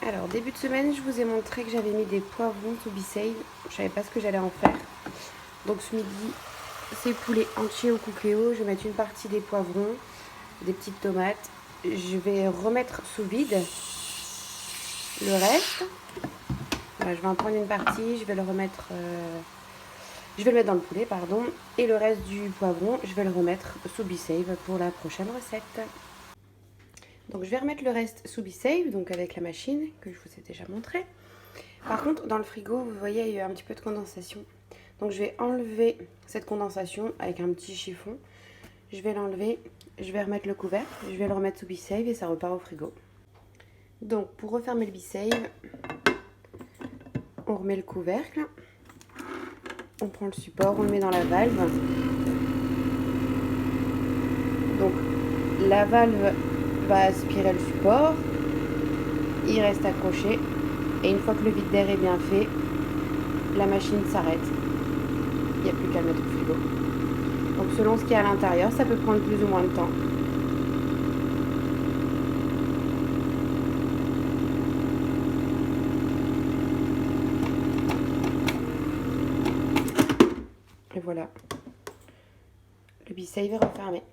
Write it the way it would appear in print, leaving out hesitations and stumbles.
Alors, début de semaine, je vous ai montré que j'avais mis des poivrons to be saved. Je savais pas ce que j'allais en faire. Donc ce midi, c'est poulet entier au cookéo. Je vais mettre une partie des poivrons, des petites tomates. Je vais remettre sous vide le reste. Voilà, je vais en prendre une partie, je vais le remettre... je vais le mettre dans le poulet, pardon. Et le reste du poivron, je vais le remettre sous be save pour la prochaine recette. Donc je vais remettre le reste sous be save, donc avec la machine que je vous ai déjà montré. Par contre, dans le frigo, vous voyez, il y a eu un petit peu de condensation. Donc je vais enlever cette condensation avec un petit chiffon. Je vais l'enlever, je vais remettre le couvercle, je vais le remettre sous be save et ça repart au frigo. Donc pour refermer le be save, on remet le couvercle, on prend le support, on le met dans la valve. Donc la valve va aspirer le support, il reste accroché et une fois que le vide d'air est bien fait, la machine s'arrête. Il n'y a plus qu'à le mettre au frigo. Donc selon ce qu'il y a à l'intérieur, ça peut prendre plus ou moins de temps. Et voilà, le be save est refermé.